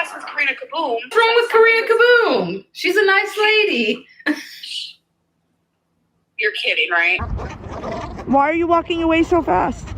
mess with Karina Kaboom. What's wrong with Karina Kaboom? She's a nice lady. You're kidding, right? Why are you walking away so fast?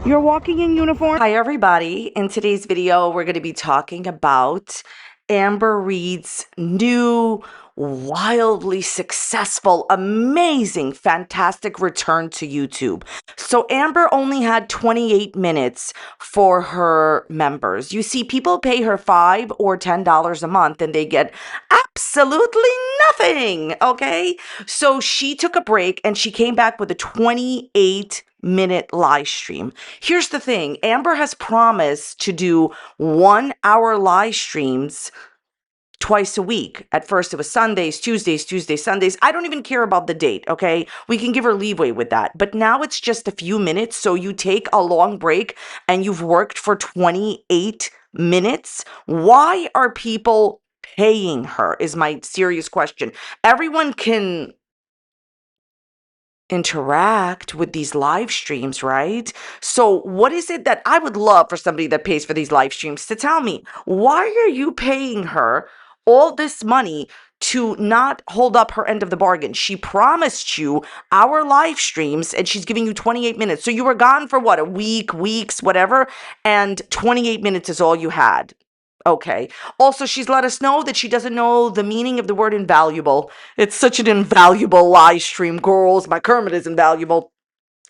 You're walking in uniform. Hi, everybody. In today's video, we're going to be talking about Amber Reid's new, wildly successful, amazing, fantastic return to YouTube. So Amber only had 28 minutes for her members. You see, people pay her $5 or $10 a month and they get absolutely nothing, okay? So she took a break and she came back with a 28-minute live stream. Here's the thing. Amber has promised to do 1-hour live streams twice a week. At first it was Sundays, Tuesdays, Sundays. I don't even care about the date, okay? We can give her leeway with that. But now it's just a few minutes. So you take a long break and you've worked for 28 minutes. Why are people paying her is my serious question. Everyone can interact with these live streams, right? So what is it that I would love for somebody that pays for these live streams to tell me? Why are you paying her all this money to not hold up her end of the bargain? She promised you our live streams and she's giving you 28 minutes. So you were gone for what, a week, weeks, whatever, and 28 minutes is all you had. Okay. Also, she's let us know that she doesn't know the meaning of the word invaluable. It's such an invaluable live stream, girls. My Kermit is invaluable.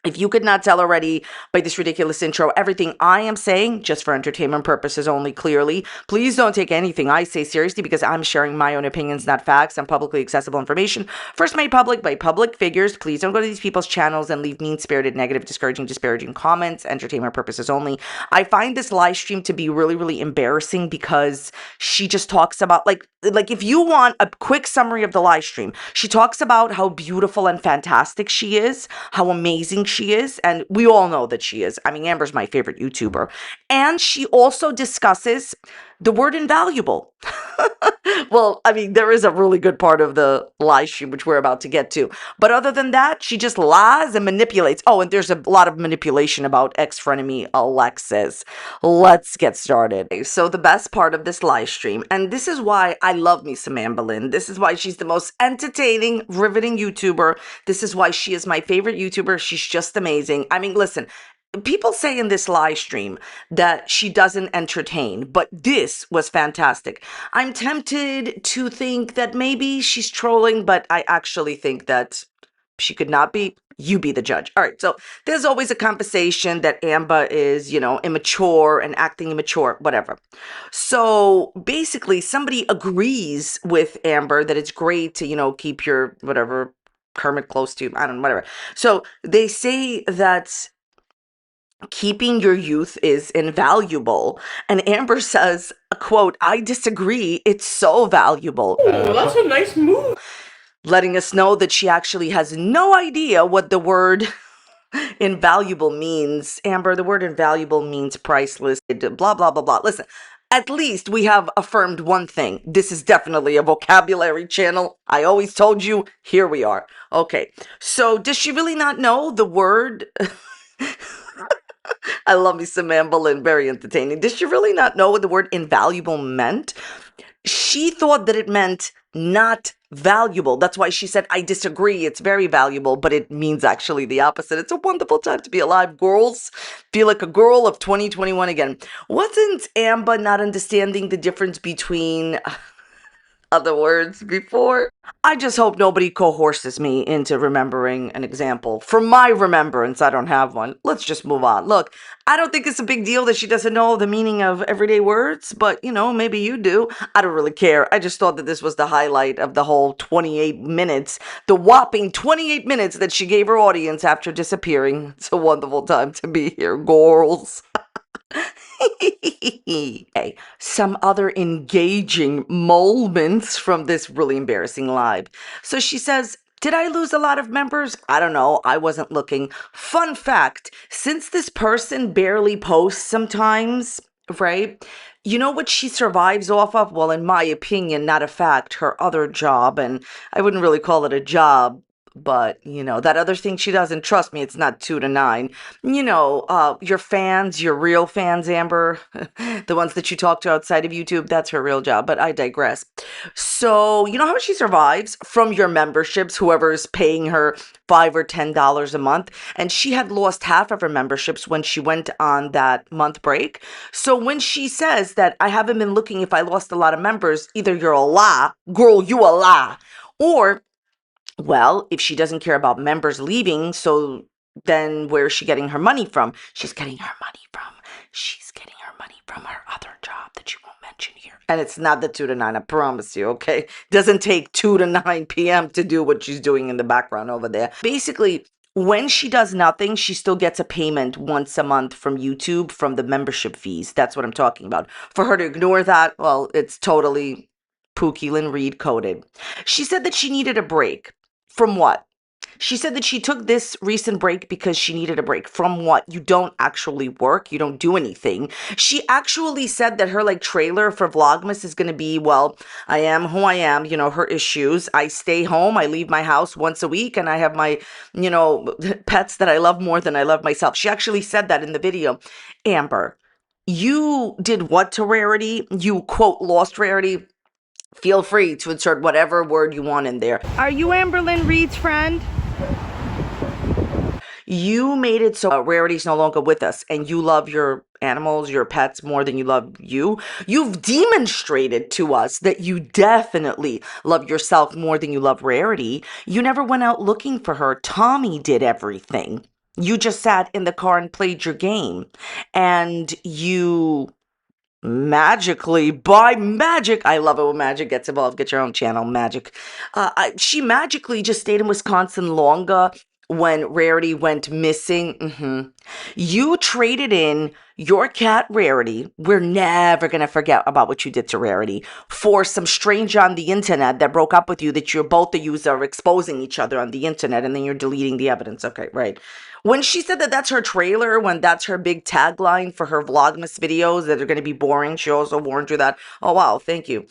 If you could not tell already by this ridiculous intro, everything I am saying, just for entertainment purposes only, clearly, please don't take anything I say seriously because I'm sharing my own opinions, not facts, and publicly accessible information. First made public by public figures. Please don't go to these people's channels and leave mean-spirited, negative, discouraging, disparaging comments. Entertainment purposes only. I find this live stream to be really, really embarrassing because she just talks about, like if you want a quick summary of the live stream, she talks about how beautiful and fantastic she is, how amazing she is, and we all know that she is. I mean, Amber's my favorite YouTuber. And she also discusses the word invaluable. Well, I mean, there is a really good part of the live stream, which we're about to get to. But other than that, she just lies and manipulates. Oh, and there's a lot of manipulation about ex-frenemy Alexis. Let's get started. So the best part of this live stream, and this is why I love me some Amberlynn. This is why she's the most entertaining, riveting YouTuber. This is why she is my favorite YouTuber. She's just amazing. I mean, listen, people say in this live stream that she doesn't entertain, but this was fantastic. I'm tempted to think that maybe she's trolling, but I actually think that she could not be. You be the judge. All right, so there's always a conversation that Amber is, immature and acting immature, whatever. So basically, somebody agrees with Amber that it's great to, keep your whatever Kermit close to you. I don't know, whatever. So they say that keeping your youth is invaluable. And Amber says, quote, "I disagree. It's so valuable." Ooh, that's a nice move. Letting us know that she actually has no idea what the word invaluable means. Amber, the word invaluable means priceless, blah, blah, blah, blah. Listen, at least we have affirmed one thing. This is definitely a vocabulary channel. I always told you, here we are. Okay, so does she really not know the word? I love me some Amberlynn, very entertaining. Did she really not know what the word invaluable meant? She thought that it meant not valuable. That's why she said, "I disagree. It's very valuable," but it means actually the opposite. It's a wonderful time to be alive, girls. Feel like a girl of 2021 again. Wasn't Amber not understanding the difference between other words before? I just hope nobody coerces me into remembering an example. From my remembrance, I don't have one. Let's just move on. Look, I don't think it's a big deal that she doesn't know the meaning of everyday words, but, maybe you do. I don't really care. I just thought that this was the highlight of the whole 28 minutes, the whopping 28 minutes that she gave her audience after disappearing. It's a wonderful time to be here, girls. Okay, some other engaging moments from this really embarrassing live. So she says, "Did I lose a lot of members? I don't know. I wasn't looking. Fun fact, since this person barely posts sometimes, right? You know what she survives off of? Well, in my opinion, not a fact, her other job, and I wouldn't really call it a job, But, that other thing she doesn't, trust me, it's not 2 to 9. Your fans, your real fans, Amber, the ones that you talk to outside of YouTube, that's her real job. But I digress. So, you know how she survives? From your memberships, whoever's paying her $5 or $10 a month. And she had lost half of her memberships when she went on that month break. So when she says that I haven't been looking if I lost a lot of members, either you're a lie, girl, you a lie, or well, if she doesn't care about members leaving, so then where's she getting her money from? She's getting her money from her other job that you won't mention here. And it's not the 2 to 9, I promise you, okay? Doesn't take 2 to 9 p.m. to do what she's doing in the background over there. Basically, when she does nothing, she still gets a payment once a month from YouTube from the membership fees. That's what I'm talking about. For her to ignore that, well, it's totally Pookie Lynn Reid coded. She said that she needed a break. From what? She said that she took this recent break because she needed a break. From what? You don't actually work. You don't do anything. She actually said that her trailer for Vlogmas is going to be, well, I am who I am, her issues. I stay home. I leave my house once a week and I have my, pets that I love more than I love myself. She actually said that in the video. Amber, you did what to Rarity? You quote lost Rarity? Feel free to insert whatever word you want in there. Are you Amberlynn Reid's friend? You made it so Rarity's no longer with us and you love your animals, your pets more than you love you. You've demonstrated to us that you definitely love yourself more than you love Rarity. You never went out looking for her. Tommy did everything. You just sat in the car and played your game. And you magically, by magic, I love it when magic gets involved. Get your own channel, magic. She magically just stayed in Wisconsin longer when Rarity went missing. You traded in your cat Rarity. We're never gonna forget about what you did to Rarity for some stranger on the internet that broke up with you. That you're both of you are exposing each other on the internet, and then you're deleting the evidence. Okay, right. When she said that that's her trailer, when that's her big tagline for her Vlogmas videos that are going to be boring, she also warned you that, oh, wow, thank you.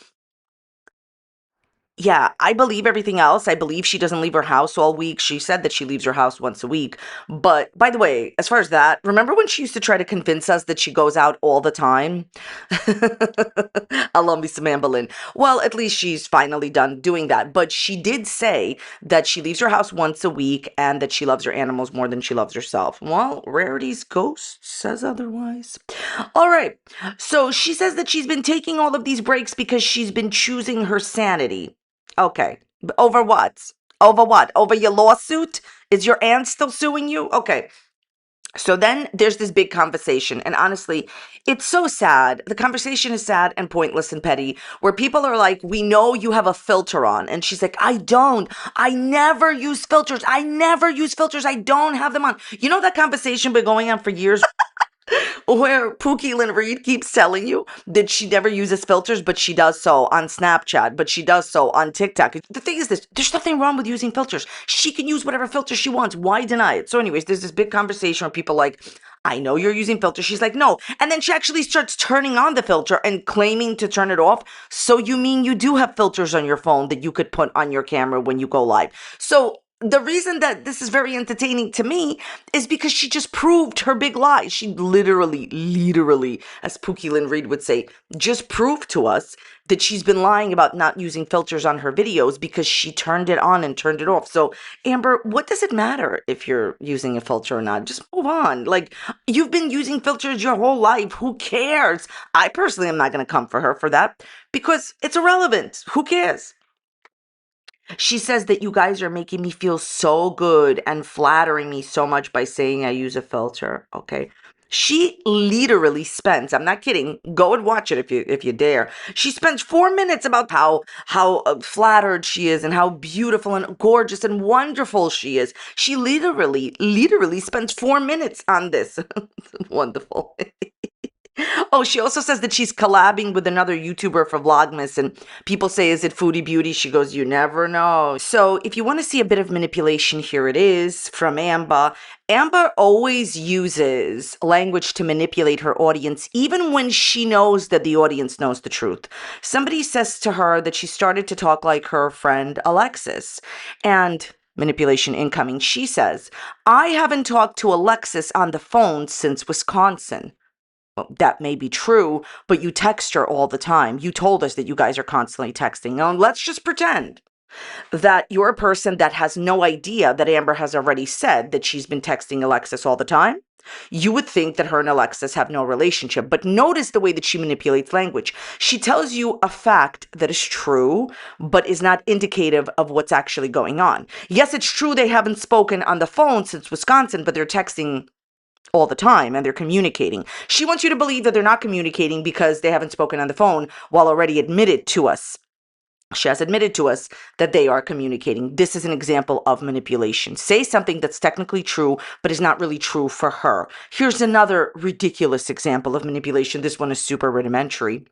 Yeah, I believe everything else. I believe she doesn't leave her house all week. She said that she leaves her house once a week. But by the way, as far as that, remember when she used to try to convince us that she goes out all the time? I love me some Amberlynn. Well, at least she's finally done doing that. But she did say that she leaves her house once a week and that she loves her animals more than she loves herself. Well, Rarity's ghost says otherwise. All right. So she says that she's been taking all of these breaks because she's been choosing her sanity. Okay. Over what? Over what? Over your lawsuit? Is your aunt still suing you? Okay. So then there's this big conversation. And honestly, it's so sad. The conversation is sad and pointless and petty, where people are like, we know you have a filter on. And she's like, I don't. I never use filters. I never use filters. I don't have them on. You know that conversation been going on for years? Where Pookie Lynn Reid keeps telling you that she never uses filters, but she does so on Snapchat, but she does so on TikTok. The thing is this, there's nothing wrong with using filters. She can use whatever filter she wants. Why deny it? So anyways, there's this big conversation where people like, I know you're using filters. She's like, no. And then she actually starts turning on the filter and claiming to turn it off. So you mean you do have filters on your phone that you could put on your camera when you go live. So the reason that this is very entertaining to me is because she just proved her big lie. She literally, as Pookie Lynn Reid would say, just proved to us that she's been lying about not using filters on her videos because she turned it on and turned it off. So, Amber, what does it matter if you're using a filter or not? Just move on. Like, you've been using filters your whole life. Who cares? I personally am not going to come for her for that because it's irrelevant. Who cares? She says that you guys are making me feel so good and flattering me so much by saying I use a filter. Okay. She literally spends, I'm not kidding, go and watch it if you dare. She spends 4 minutes about how flattered she is and how beautiful and gorgeous and wonderful she is. She literally spends 4 minutes on this. Wonderful. Oh, she also says that she's collabing with another YouTuber for Vlogmas, and people say, is it Foodie Beauty? She goes, you never know. So if you want to see a bit of manipulation, here it is from Amber. Amber always uses language to manipulate her audience, even when she knows that the audience knows the truth. Somebody says to her that she started to talk like her friend Alexis, and manipulation incoming. She says, I haven't talked to Alexis on the phone since Wisconsin. Well, that may be true, but you text her all the time. You told us that you guys are constantly texting. Now, let's just pretend that you're a person that has no idea that Amber has already said that she's been texting Alexis all the time. You would think that her and Alexis have no relationship, but notice the way that she manipulates language. She tells you a fact that is true, but is not indicative of what's actually going on. Yes, it's true they haven't spoken on the phone since Wisconsin, but they're texting all the time and they're communicating. She wants you to believe that they're not communicating because they haven't spoken on the phone while already admitted to us. She has admitted to us that they are communicating. This is an example of manipulation. Say something that's technically true, but is not really true for her. Here's another ridiculous example of manipulation. This one is super rudimentary.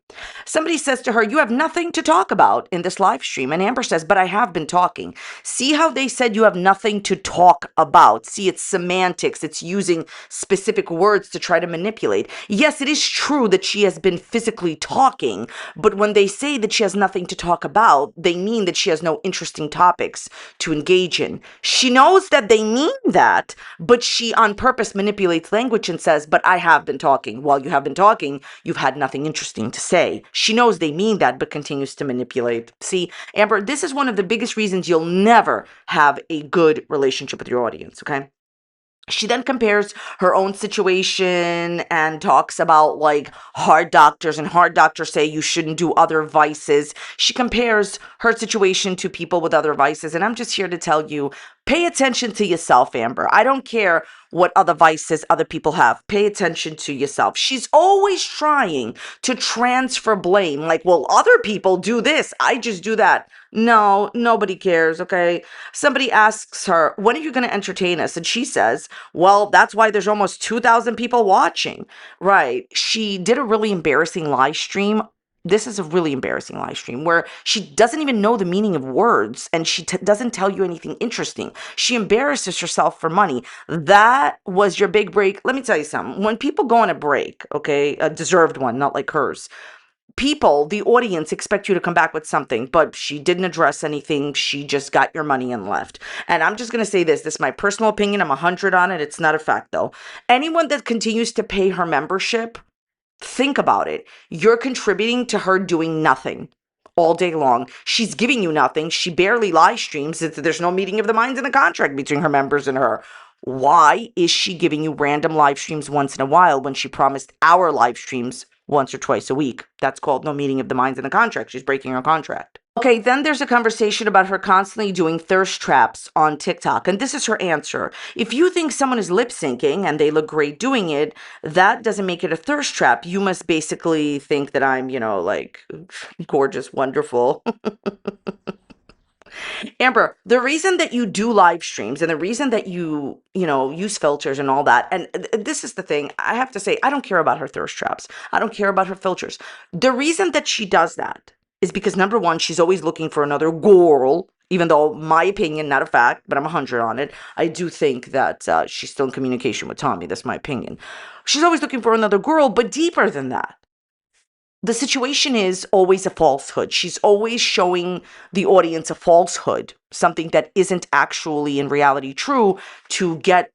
Somebody says to her, you have nothing to talk about in this live stream. And Amber says, but I have been talking. See how they said you have nothing to talk about. See, it's semantics. It's using specific words to try to manipulate. Yes, it is true that she has been physically talking, but when they say that she has nothing to talk about, they mean that she has no interesting topics to engage in. She knows that they mean that, but she on purpose manipulates language and says, but I have been talking. While you have been talking, you've had nothing interesting to say. She knows they mean that, but continues to manipulate. See, Amber, this is one of the biggest reasons you'll never have a good relationship with your audience, okay? She then compares her own situation and talks about like hard doctors, and hard doctors say you shouldn't do other vices. She compares her situation to people with other vices. And I'm just here to tell you, pay attention to yourself, Amber. I don't care what other vices other people have. Pay attention to yourself. She's always trying to transfer blame. Like, well, other people do this. I just do that. No, nobody cares, okay? Somebody asks her, when are you going to entertain us? And she says, well, that's why there's almost 2,000 people watching. Right. She did a really embarrassing live stream. This is a really embarrassing live stream where she doesn't even know the meaning of words, and she doesn't tell you anything interesting. She embarrasses herself for money. That was your big break. Let me tell you something. When people go on a break, okay, a deserved one, not like hers, people, the audience, expect you to come back with something, but she didn't address anything. She just got your money and left. And I'm just going to say this. This is my personal opinion. I'm 100 on it. It's not a fact, though. Anyone that continues to pay her membership, think about it. You're contributing to her doing nothing all day long. She's giving you nothing. She barely live streams. There's no meeting of the minds in the contract between her members and her. Why is she giving you random live streams once in a while when she promised our live streams once or twice a week? That's called no meeting of the minds in the contract. She's breaking her contract. Okay, then there's a conversation about her constantly doing thirst traps on TikTok. And this is her answer. If you think someone is lip syncing and they look great doing it, that doesn't make it a thirst trap. You must basically think that I'm, like gorgeous, wonderful. Amber, the reason that you do live streams and the reason that you use filters and all that, and this is the thing, I have to say, I don't care about her thirst traps. I don't care about her filters. The reason that she does that is because, number one, she's always looking for another girl, even though, my opinion, not a fact, but I'm 100 on it. I do think that she's still in communication with Tommy. That's my opinion. She's always looking for another girl, but deeper than that, the situation is always a falsehood. She's always showing the audience a falsehood, something that isn't actually in reality true, to get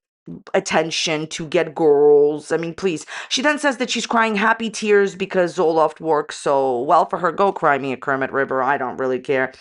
attention, to get girls. I mean, please. She then says that she's crying happy tears because Zoloft works so well for her. Go cry me a Kermit River. I don't really care.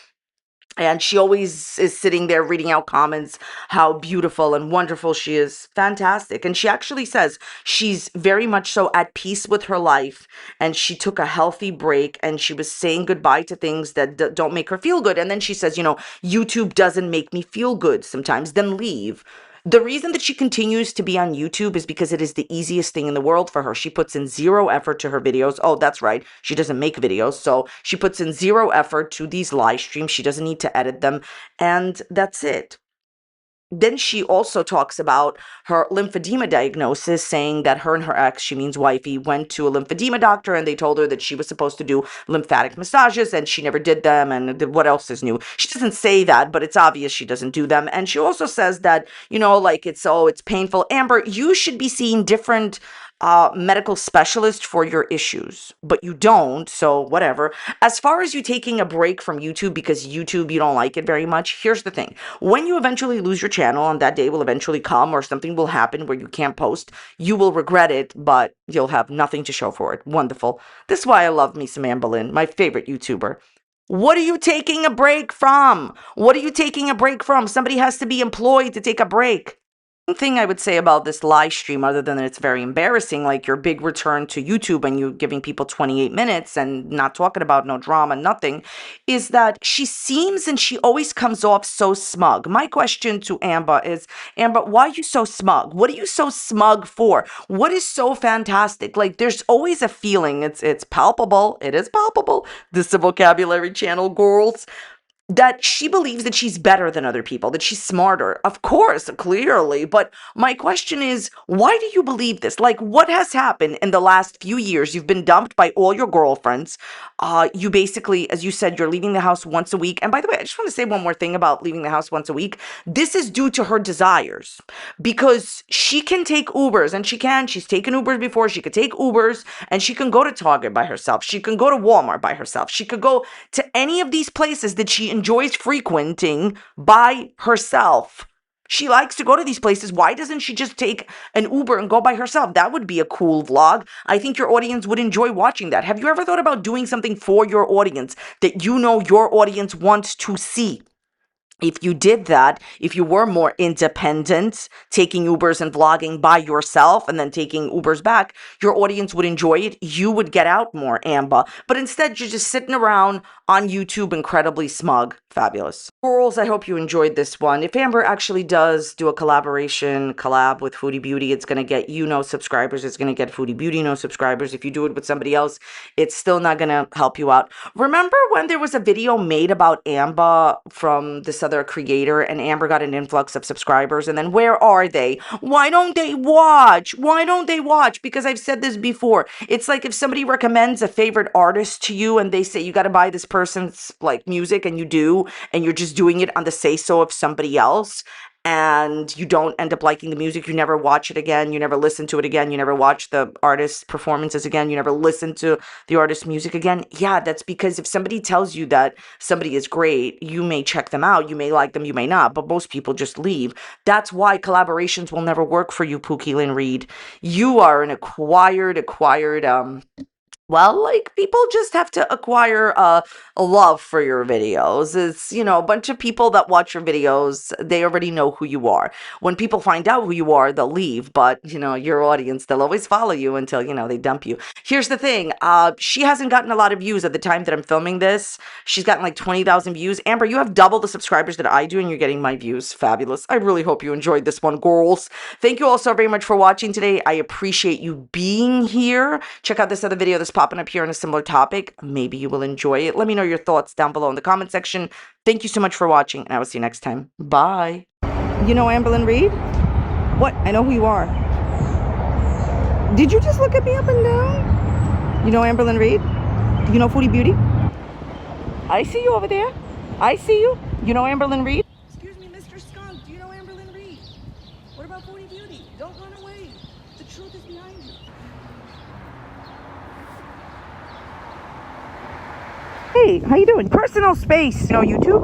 And she always is sitting there reading out comments, how beautiful and wonderful she is. Fantastic. And she actually says she's very much so at peace with her life. And she took a healthy break and she was saying goodbye to things that don't make her feel good. And then she says, YouTube doesn't make me feel good sometimes, then leave. The reason that she continues to be on YouTube is because it is the easiest thing in the world for her. She puts in zero effort to her videos. Oh, that's right. She doesn't make videos. So she puts in zero effort to these live streams. She doesn't need to edit them. And that's it. Then she also talks about her lymphedema diagnosis, saying that her and her ex, she means wifey, went to a lymphedema doctor and they told her that she was supposed to do lymphatic massages and she never did them. And what else is new? She doesn't say that, but it's obvious she doesn't do them. And she also says that, it's painful. Amber, you should be seeing different medical specialist for your issues, but you don't, so whatever. As far as you taking a break from YouTube because YouTube, you don't like it very much, here's the thing. When you eventually lose your channel, and that day will eventually come, or something will happen where you can't post, you will regret it, but you'll have nothing to show for it. Wonderful. This is why I love me some Amberlynn, my favorite YouTuber. What are you taking a break from? What are you taking a break from? Somebody has to be employed to take a break. Thing I would say about this live stream, other than that it's very embarrassing, like your big return to YouTube and you giving people 28 minutes and not talking about no drama, nothing, is that she seems and she always comes off so smug. My question to Amber is, Amber, why are you so smug? What are you so smug for? What is so fantastic? Like, there's always a feeling, it's palpable, it is palpable, this is a vocabulary channel, girls, that she believes that she's better than other people, that she's smarter. Of course, clearly. But my question is, why do you believe this? Like, what has happened in the last few years? You've been dumped by all your girlfriends. You basically, as you said, you're leaving the house once a week. And by the way, I just want to say one more thing about leaving the house once a week. This is due to her desires because she can take Ubers, and she's taken Ubers before. She could take Ubers and she can go to Target by herself. She can go to Walmart by herself. She could go to any of these places that she enjoys frequenting by herself. She likes to go to these places. Why doesn't she just take an Uber and go by herself? That would be a cool vlog. I think your audience would enjoy watching that. Have you ever thought about doing something for your audience that you know your audience wants to see? If you did that, if you were more independent, taking Ubers and vlogging by yourself and then taking Ubers back, your audience would enjoy it. You would get out more, Amber. But instead, you're just sitting around on YouTube, incredibly smug. Fabulous. Girls, I hope you enjoyed this one. If Amber actually does do a collab with Foodie Beauty, it's going to get you no subscribers. It's going to get Foodie Beauty no subscribers. If you do it with somebody else, it's still not going to help you out. Remember when there was a video made about Amber from this other creator, and Amber got an influx of subscribers, and then where are they? Why don't they watch? Why don't they watch? Because I've said this before. It's like if somebody recommends a favorite artist to you and they say you got to buy this person's like music, and you do, and you're just doing it on the say-so of somebody else, and you don't end up liking the music, you never watch it again, you never listen to it again, you never watch the artist's performances again, you never listen to the artist's music again. Yeah, that's because if somebody tells you that somebody is great, you may check them out, you may like them, you may not, but most people just leave. That's why collaborations will never work for you, Pookie Lynn Reid. You are an acquired, well, like, people just have to acquire a love for your videos. It's, a bunch of people that watch your videos, they already know who you are. When people find out who you are, they'll leave, but, your audience, they'll always follow you until, they dump you. Here's the thing, she hasn't gotten a lot of views at the time that I'm filming this. She's gotten like 20,000 views. Amber, you have double the subscribers that I do, and you're getting my views. Fabulous. I really hope you enjoyed this one, girls. Thank you all so very much for watching today. I appreciate you being here. Check out this other video that's popping up here on a similar topic. Maybe you will enjoy it. Let me know your thoughts down below in the comment section. Thank you so much for watching, and I will see you next time. Bye. You know Amberlynn Reid? What? I know who you are. Did you just look at me up and down? You know Amberlynn Reid? You know Foodie Beauty? I see you over there. I see you. You know Amberlynn Reid? Excuse me, Mr. Skunk. Do you know Amberlynn Reid? What about Foodie Beauty? Don't run away. The truth is behind you. Hey, how you doing? Personal space. You know YouTube?